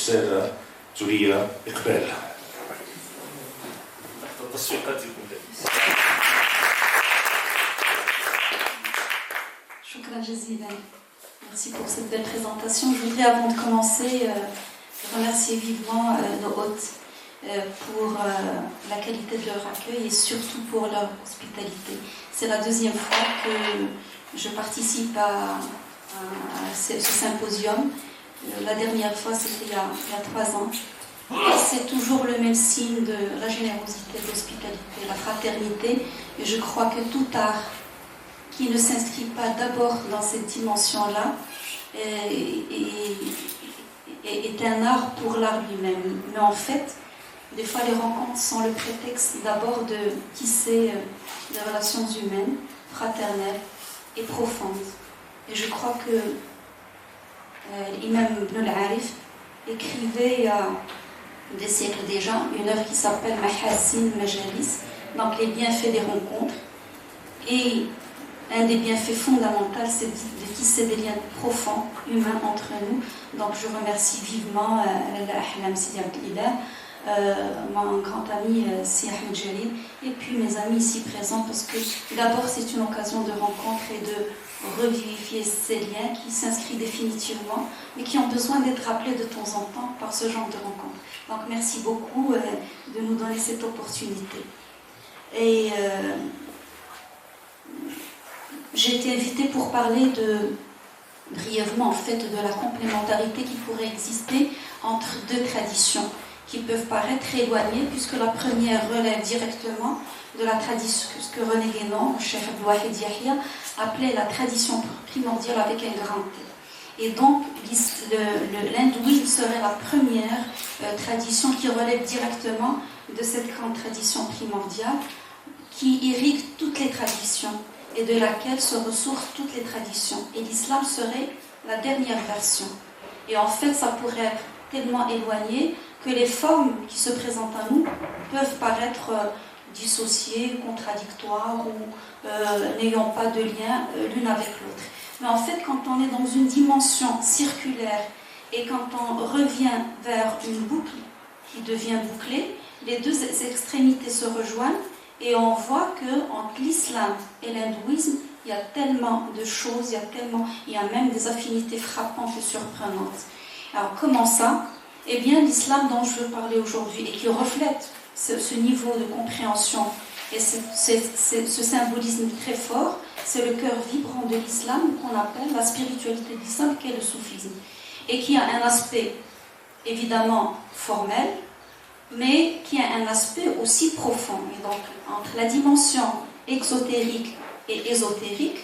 السادة زورية إقبال. Shukran jazilan. Merci pour cette belle présentation. Je voudrais, avant de commencer, remercier vivement nos hôtes pour la qualité de leur accueil et surtout pour leur hospitalité. C'est la deuxième fois que je participe à ce symposium. La dernière fois, c'était il y a 3 ans. C'est toujours le même signe de la générosité, de l'hospitalité, la fraternité. Et je crois que tout art qui ne s'inscrit pas d'abord dans cette dimension-là est un art pour l'art lui-même. Mais en fait, des fois, les rencontres sont le prétexte d'abord de tisser des relations humaines, fraternelles et profondes. Et je crois que l'imam Ibn al-Arif écrivait il y a des siècles déjà une œuvre qui s'appelle Mahassin Majalis, donc les bienfaits des rencontres. Et un des bienfaits fondamentaux, c'est de tisser des liens profonds, humains entre nous. Donc je remercie vivement Ahlam Sidi Abdelillah, mon grand ami Si Ahmed Jalil, et puis mes amis ici présents, parce que d'abord c'est une occasion de rencontre et de revivifier ces liens qui s'inscrivent définitivement, mais qui ont besoin d'être rappelés de temps en temps par ce genre de rencontre. Donc merci beaucoup de nous donner cette opportunité. Et j'ai été invitée pour parler brièvement en fait de la complémentarité qui pourrait exister entre 2 traditions qui peuvent paraître éloignées, puisque la première relève directement de la tradition, ce que René Guénon, le Cheikh Abdelwahid Yahya, appelait la tradition primordiale avec un grand T. Et donc, l'hindouisme serait la première tradition qui relève directement de cette grande tradition primordiale qui irrigue toutes les traditions et de laquelle se ressourcent toutes les traditions. Et l'islam serait la dernière version. Et en fait, ça pourrait être tellement éloigné que les formes qui se présentent à nous peuvent paraître dissociées, contradictoires ou n'ayant pas de lien l'une avec l'autre. Mais en fait, quand on est dans une dimension circulaire et quand on revient vers une boucle qui devient bouclée, les 2 extrémités se rejoignent et on voit qu'entre l'islam et l'hindouisme, il y a tellement de choses, il y a même des affinités frappantes et surprenantes. Alors comment ça ? Eh bien, l'islam dont je veux parler aujourd'hui et qui reflète ce niveau de compréhension et ce symbolisme très fort, c'est le cœur vibrant de l'islam qu'on appelle la spiritualité de l'islam, qui est le soufisme, et qui a un aspect évidemment formel, mais qui a un aspect aussi profond. Et donc, entre la dimension exotérique et ésotérique,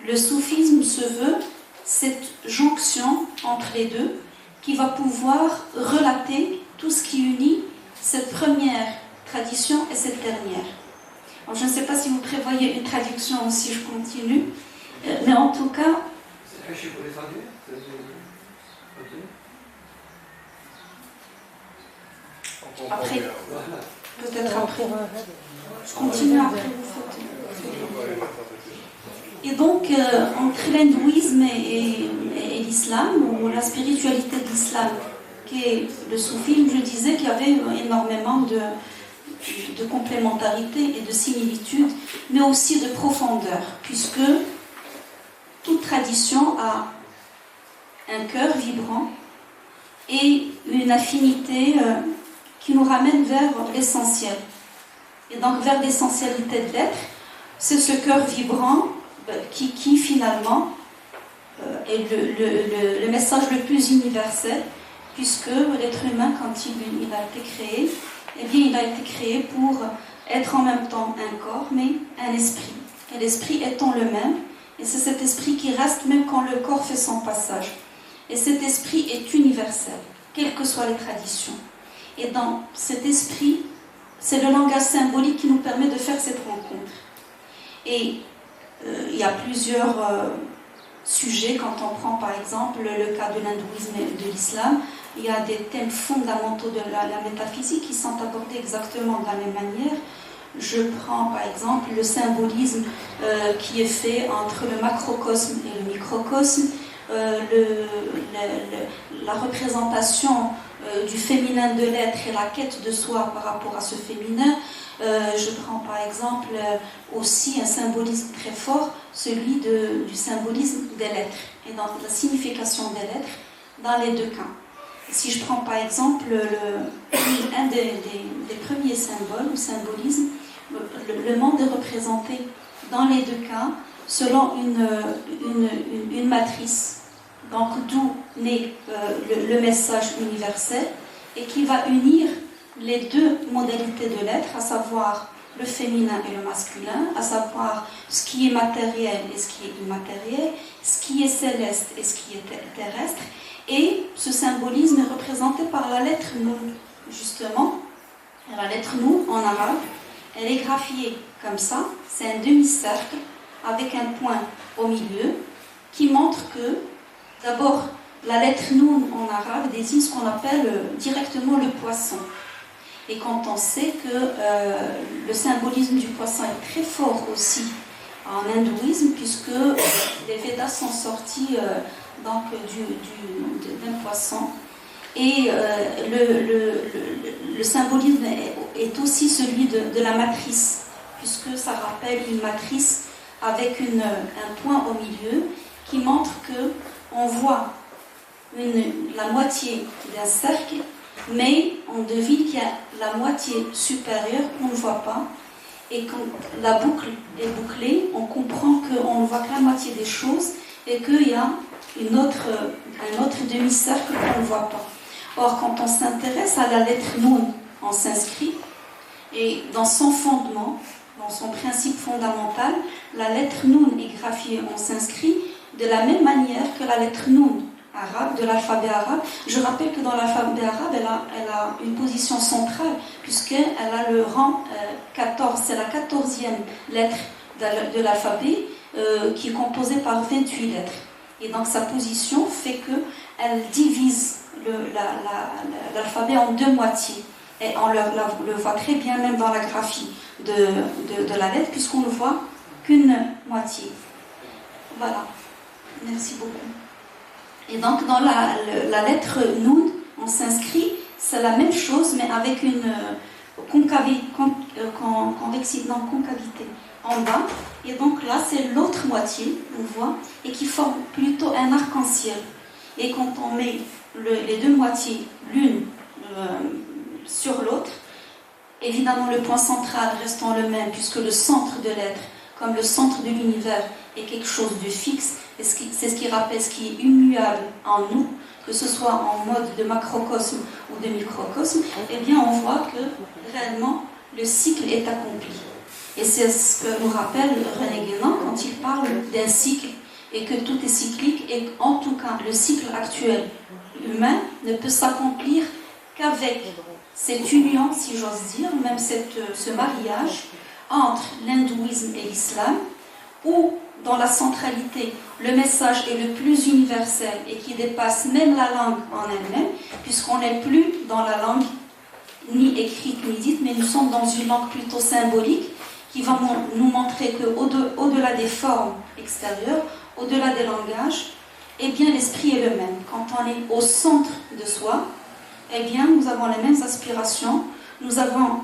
le soufisme se veut cette jonction entre les deux qui va pouvoir relater tout ce qui unit cette première tradition et cette dernière. Alors, je ne sais pas si vous prévoyez une traduction ou si je continue, mais en tout cas... Après, peut-être après. Je continue après, vous faites. Et donc, entre l'hindouisme et l'islam, ou la spiritualité de l'islam, qui est le soufisme, je disais qu'il y avait énormément de complémentarité et de similitude, mais aussi de profondeur, puisque toute tradition a un cœur vibrant et une affinité qui nous ramène vers l'essentiel. Et donc vers l'essentialité de l'être, c'est ce cœur vibrant qui finalement est le message le plus universel, puisque l'être humain, quand il a été créé, eh bien, il a été créé pour être en même temps un corps, mais un esprit. Et l'esprit étant le même, et c'est cet esprit qui reste même quand le corps fait son passage. Et cet esprit est universel, quelles que soient les traditions. Et dans cet esprit, c'est le langage symbolique qui nous permet de faire cette rencontre. Et il y a plusieurs sujets, quand on prend par exemple le cas de l'hindouisme et de l'islam, il y a des thèmes fondamentaux de la métaphysique qui sont abordés exactement de la même manière. Je prends par exemple le symbolisme qui est fait entre le macrocosme et le microcosme, la représentation du féminin de l'être et la quête de soi par rapport à ce féminin. Je prends par exemple aussi un symbolisme très fort, celui du symbolisme des lettres et dans la signification des lettres dans les deux cas. Si je prends par exemple un des premiers symboles ou symbolismes, le monde est représenté dans les deux cas selon une matrice. Donc d'où naît le message universel et qui va unir les deux modalités de l'être, à savoir le féminin et le masculin, à savoir ce qui est matériel et ce qui est immatériel, ce qui est céleste et ce qui est terrestre. Et ce symbolisme est représenté par la lettre Noun, justement. La lettre Noun, en arabe, elle est graphiée comme ça. C'est un demi-cercle avec un point au milieu qui montre que, d'abord, la lettre Noun en arabe désigne ce qu'on appelle directement le poisson. Et quand on sait que le symbolisme du poisson est très fort aussi en hindouisme, puisque les Védas sont sortis donc d'un poisson. Et le symbolisme est aussi celui de la matrice, puisque ça rappelle une matrice avec un point au milieu qui montre qu'on voit la moitié d'un cercle, mais on devine qu'il y a la moitié supérieure qu'on ne voit pas. Et quand la boucle est bouclée, on comprend qu'on ne voit que la moitié des choses et qu'il y a un autre demi-cercle qu'on ne voit pas. Or, quand on s'intéresse à la lettre Noun en sanskrit, et dans son fondement, dans son principe fondamental, la lettre Noun est graphiée en sanskrit de la même manière que la lettre Noun arabe, de l'alphabet arabe. Je rappelle que dans l'alphabet arabe, elle a une position centrale, puisqu'elle a le rang 14, c'est la 14e lettre de l'alphabet, qui est composée par 28 lettres. Et donc sa position fait qu'elle divise l'alphabet en deux moitiés. Et on le voit très bien même dans la graphie de la lettre, puisqu'on ne voit qu'une moitié. Voilà. Merci beaucoup. Et donc dans la lettre Noun, on s'inscrit, c'est la même chose, mais avec une concavité en bas. Et donc là, c'est l'autre moitié, on voit, et qui forme plutôt un arc-en-ciel. Et quand on met les deux moitiés l'une sur l'autre, évidemment le point central restant le même, puisque le centre de l'être, comme le centre de l'univers, est quelque chose de fixe, et c'est ce qui rappelle ce qui est immuable en nous, que ce soit en mode de macrocosme ou de microcosme, eh bien on voit que réellement le cycle est accompli. Et c'est ce que nous rappelle René Guénon quand il parle d'un cycle et que tout est cyclique, et en tout cas le cycle actuel humain ne peut s'accomplir qu'avec cette union, si j'ose dire, même ce mariage entre l'hindouisme et l'islam, où dans la centralité, le message est le plus universel et qui dépasse même la langue en elle-même, puisqu'on n'est plus dans la langue ni écrite ni dite, mais nous sommes dans une langue plutôt symbolique qui va nous montrer qu'au-delà des formes extérieures, au-delà des langages, eh bien l'esprit est le même. Quand on est au centre de soi, eh bien nous avons les mêmes aspirations, nous avons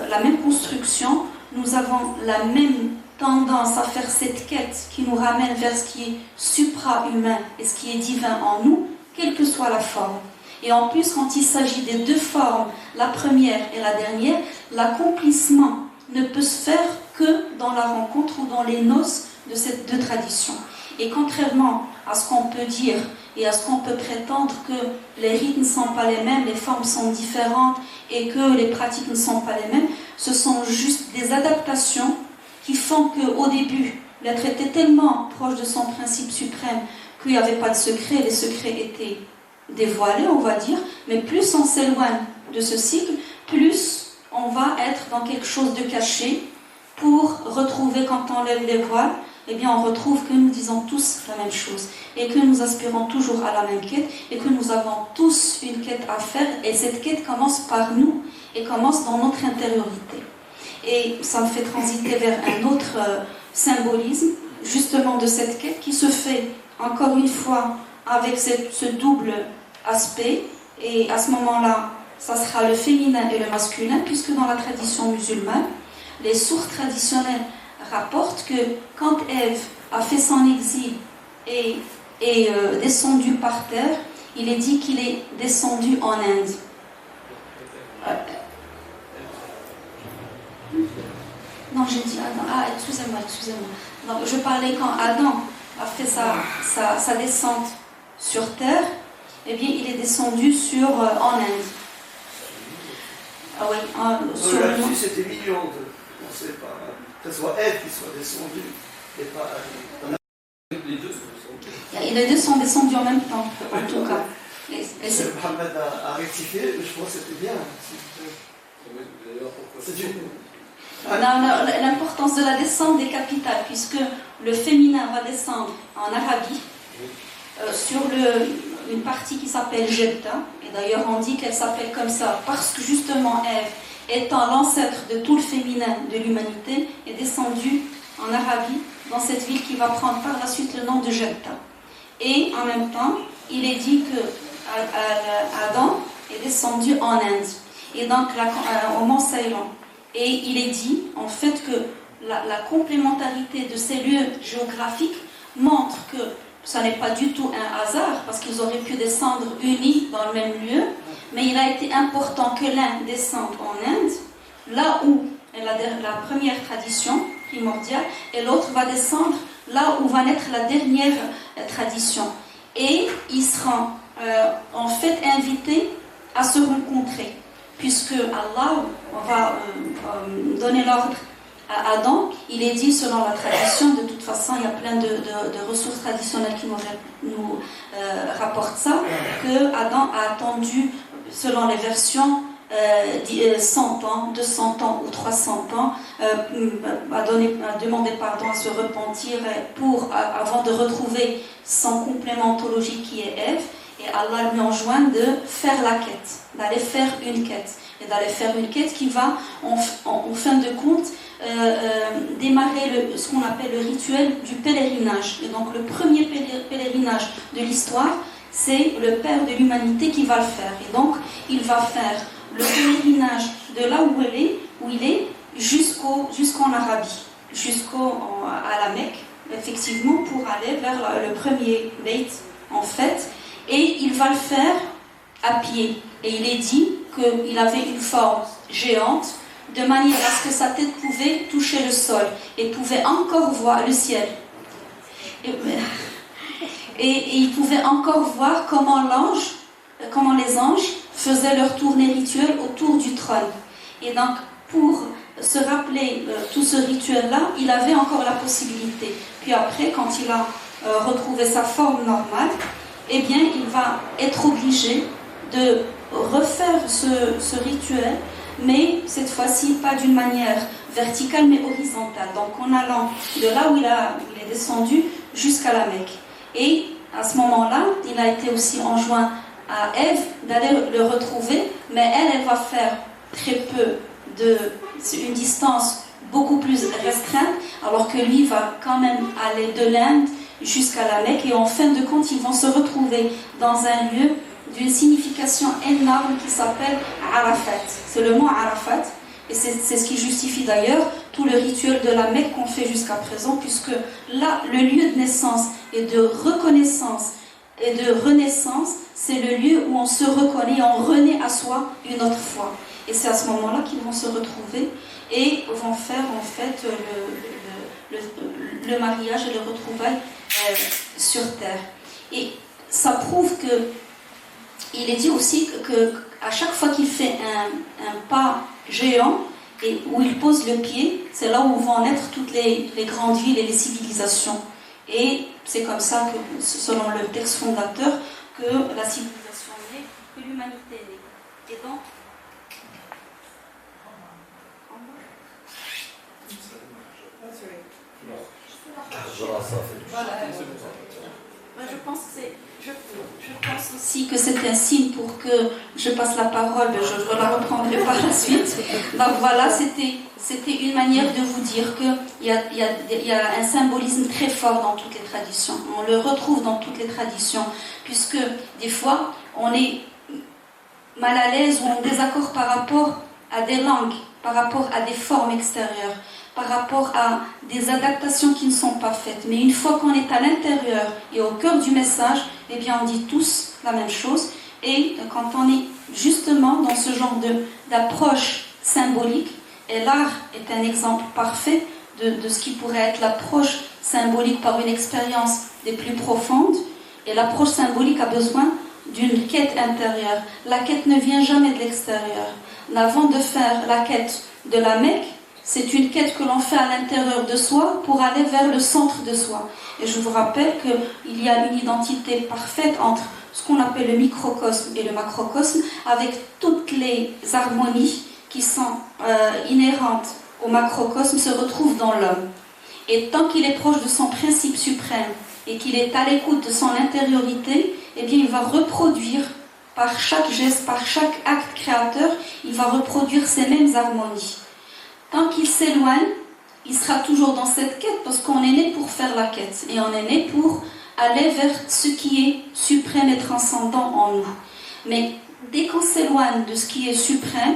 la même construction, nous avons la même tendance à faire cette quête qui nous ramène vers ce qui est supra-humain et ce qui est divin en nous, quelle que soit la forme. Et en plus, quand il s'agit des deux formes, la première et la dernière, l'accomplissement ne peut se faire que dans la rencontre ou dans les noces de ces deux traditions. Et contrairement à ce qu'on peut dire et à ce qu'on peut prétendre que les rites ne sont pas les mêmes, les formes sont différentes et que les pratiques ne sont pas les mêmes, ce sont juste des adaptations qui font qu'au début, l'être était tellement proche de son principe suprême qu'il n'y avait pas de secret, les secrets étaient dévoilés, on va dire, mais plus on s'éloigne de ce cycle, plus on va être dans quelque chose de caché pour retrouver, quand on lève les voiles, eh bien on retrouve que nous disons tous la même chose et que nous aspirons toujours à la même quête et que nous avons tous une quête à faire, et cette quête commence par nous et commence dans notre intériorité. Et ça me fait transiter vers un autre symbolisme justement de cette quête qui se fait encore une fois avec ce double aspects, et à ce moment-là, ça sera le féminin et le masculin, puisque dans la tradition musulmane, les sources traditionnelles rapportent que quand Ève a fait son exil et est descendu par terre, il est dit qu'il est descendu en Inde. Non, j'ai dit Adam. Ah, excusez-moi. Donc, je parlais quand Adam a fait sa descente sur terre, eh bien, il est descendu en Inde. Ah oui, sur le nom. C'était mignon de penser par que ce soit Ève qui soit descendue et pas. Les deux sont descendus. Les deux sont descendus en même temps, en tout cas. Mohamed a rectifié, mais je crois que c'était bien. Non, l'importance de la descente est capitale, puisque le féminin va descendre en Arabie, sur une partie qui s'appelle Jeddah, et d'ailleurs on dit qu'elle s'appelle comme ça parce que justement Ève, étant l'ancêtre de tout le féminin de l'humanité, est descendue en Arabie, dans cette ville qui va prendre par la suite le nom de Jeddah. Et en même temps, il est dit que Adam est descendu en Inde, et donc au Mont Ceylan. Et il est dit en fait que la complémentarité de ces lieux géographiques montre que ce n'est pas du tout un hasard, parce qu'ils auraient pu descendre unis dans le même lieu, mais il a été important que l'un descende en Inde, là où est la première tradition primordiale, et l'autre va descendre là où va naître la dernière tradition. Et ils seront en fait invités à se rencontrer, puisque Allah va donner l'ordre à Adam. Il est dit selon la tradition, de toute façon il y a plein de ressources traditionnelles qui nous rapportent ça, que Adam a attendu, selon les versions, 100 ans, 200 ans ou 300 ans, a demandé pardon, à se repentir avant de retrouver son complémentologie qui est Ève. Et Allah lui enjoint de faire la quête, d'aller faire une quête. Et d'aller faire une quête qui va, en fin de compte, démarrer ce qu'on appelle le rituel du pèlerinage. Et donc le premier pèlerinage de l'histoire, c'est le Père de l'humanité qui va le faire. Et donc il va faire le pèlerinage de là où il est jusqu'en Arabie, à la Mecque, effectivement, pour aller vers le premier Beit, en fait. Et il va le faire à pied. Et il est dit qu'il avait une forme géante, de manière à ce que sa tête pouvait toucher le sol et pouvait encore voir le ciel. Et il pouvait encore voir comment les anges faisaient leur tournée rituelle autour du trône. Et donc, pour se rappeler tout ce rituel-là, il avait encore la possibilité. Puis après, quand il a retrouvé sa forme normale, eh bien, il va être obligé de refaire ce rituel, mais cette fois-ci pas d'une manière verticale, mais horizontale. Donc en allant de là où il est descendu jusqu'à la Mecque. Et à ce moment-là, il a été aussi enjoint à Ève d'aller le retrouver, mais elle va faire très peu, une distance beaucoup plus restreinte, alors que lui va quand même aller de l'Inde jusqu'à la Mecque, et en fin de compte, ils vont se retrouver dans un lieu d'une signification énorme qui s'appelle Arafat. C'est le mot Arafat, et c'est ce qui justifie d'ailleurs tout le rituel de la Mecque qu'on fait jusqu'à présent, puisque là, le lieu de naissance et de reconnaissance et de renaissance, c'est le lieu où on se reconnaît, on renaît à soi une autre fois. Et c'est à ce moment-là qu'ils vont se retrouver et vont faire en fait le mariage et le retrouvailles sur terre. Et ça prouve que il est dit aussi que à chaque fois qu'il fait un pas géant et où il pose le pied, c'est là où vont naître toutes les grandes villes et les civilisations. Et c'est comme ça que, selon le texte fondateur, que la civilisation naît, que l'humanité naît. Et donc, voilà. Je pense aussi que c'est un signe pour que je passe la parole, je la reprendrai par la suite. Donc voilà, c'était une manière de vous dire qu'il y a un symbolisme très fort dans toutes les traditions. On le retrouve dans toutes les traditions, puisque des fois, on est mal à l'aise ou en désaccord par rapport à des langues, par rapport à des formes extérieures, par rapport à des adaptations qui ne sont pas faites. Mais une fois qu'on est à l'intérieur et au cœur du message, eh bien on dit tous la même chose. Et quand on est justement dans ce genre d'approche symbolique, et l'art est un exemple parfait de ce qui pourrait être l'approche symbolique par une expérience des plus profondes, et l'approche symbolique a besoin d'une quête intérieure. La quête ne vient jamais de l'extérieur. Avant de faire la quête de la Mecque, c'est une quête que l'on fait à l'intérieur de soi pour aller vers le centre de soi. Et je vous rappelle qu'il y a une identité parfaite entre ce qu'on appelle le microcosme et le macrocosme, avec toutes les harmonies qui sont inhérentes au macrocosme se retrouvent dans l'homme. Et tant qu'il est proche de son principe suprême et qu'il est à l'écoute de son intériorité, eh bien il va reproduire par chaque geste, par chaque acte créateur, il va reproduire ces mêmes harmonies. Tant qu'il s'éloigne, il sera toujours dans cette quête parce qu'on est né pour faire la quête et on est né pour aller vers ce qui est suprême et transcendant en nous. Mais dès qu'on s'éloigne de ce qui est suprême,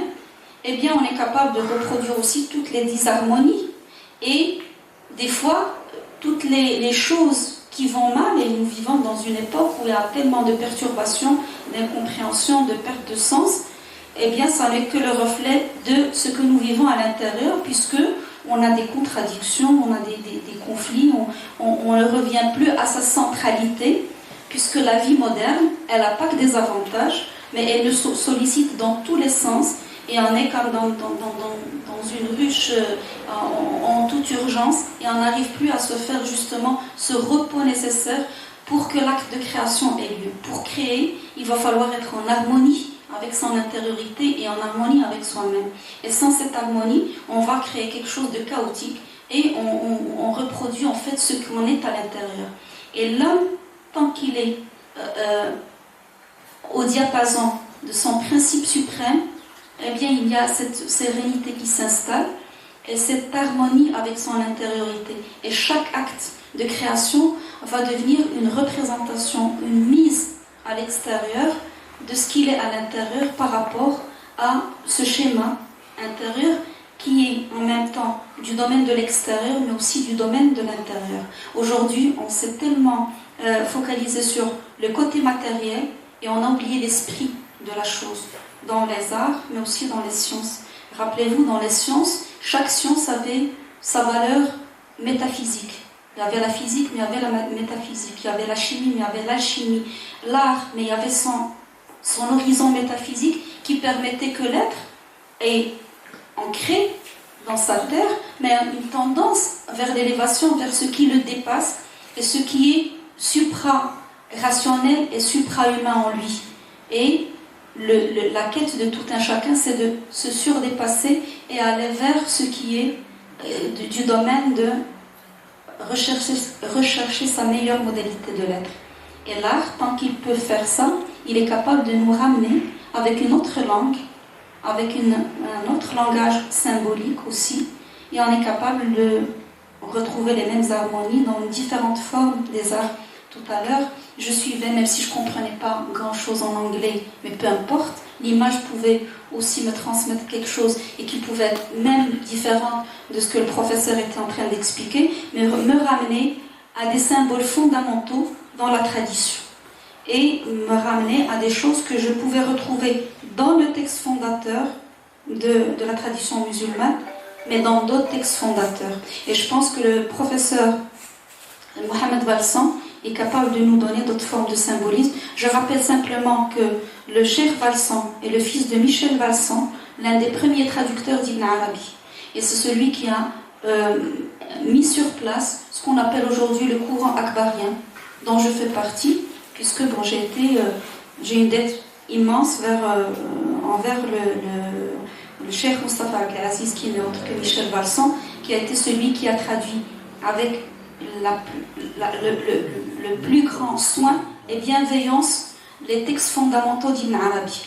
eh bien on est capable de reproduire aussi toutes les disharmonies et des fois toutes les choses qui vont mal, et nous vivons dans une époque où il y a tellement de perturbations, d'incompréhension, de perte de sens, eh bien ça n'est que le reflet de ce que nous vivons à l'intérieur, puisque on a des contradictions, on a des conflits, on ne revient plus à sa centralité, puisque la vie moderne, elle n'a pas que des avantages, mais elle le sollicite dans tous les sens, et on est comme dans une ruche en toute urgence, et on n'arrive plus à se faire justement ce repos nécessaire pour que l'acte de création ait lieu. Pour créer, il va falloir être en harmonie avec son intériorité et en harmonie avec soi-même. Et sans cette harmonie, on va créer quelque chose de chaotique et on reproduit en fait ce qu'on est à l'intérieur. Et l'homme, tant qu'il est au diapason de son principe suprême, eh bien il y a cette sérénité qui s'installe et cette harmonie avec son intériorité. Et chaque acte de création va devenir une représentation, une mise à l'extérieur de ce qu'il est à l'intérieur par rapport à ce schéma intérieur qui est en même temps du domaine de l'extérieur mais aussi du domaine de l'intérieur. Aujourd'hui, on s'est tellement focalisé sur le côté matériel et on a oublié l'esprit de la chose dans les arts mais aussi dans les sciences. Rappelez-vous, dans les sciences, chaque science avait sa valeur métaphysique. Il y avait la physique, mais il y avait la métaphysique. Il y avait la chimie, mais il y avait l'alchimie. L'art, mais il y avait son horizon métaphysique qui permettait que l'être est ancré dans sa terre, mais a une tendance vers l'élévation, vers ce qui le dépasse et ce qui est supra-rationnel et supra-humain en lui. Et la quête de tout un chacun, c'est de se surdépasser et aller vers ce qui est du domaine de rechercher sa meilleure modalité de l'être. Et l'art, tant qu'il peut faire ça, il est capable de nous ramener avec une autre langue, avec un autre langage symbolique aussi, et on est capable de retrouver les mêmes harmonies dans différentes formes des arts. Tout à l'heure, je suivais, même si je ne comprenais pas grand-chose en anglais, mais peu importe, l'image pouvait aussi me transmettre quelque chose et qui pouvait être même différent de ce que le professeur était en train d'expliquer, mais me ramener à des symboles fondamentaux dans la tradition et me ramener à des choses que je pouvais retrouver dans le texte fondateur de la tradition musulmane, mais dans d'autres textes fondateurs. Et je pense que le professeur Mohamed Valsan est capable de nous donner d'autres formes de symbolisme. Je rappelle simplement que le Cheikh Valsan est le fils de Michel Valsan, l'un des premiers traducteurs d'Ibn Arabi. Et c'est celui qui a mis sur place ce qu'on appelle aujourd'hui le courant akbarien, dont je fais partie, puisque bon, j'ai une dette immense envers le Cheikh Mustafa Abdelaziz, qui n'est autre que Michel Valsan, qui a été celui qui a traduit avec le plus grand soin et bienveillance les textes fondamentaux d'Ibn Arabi.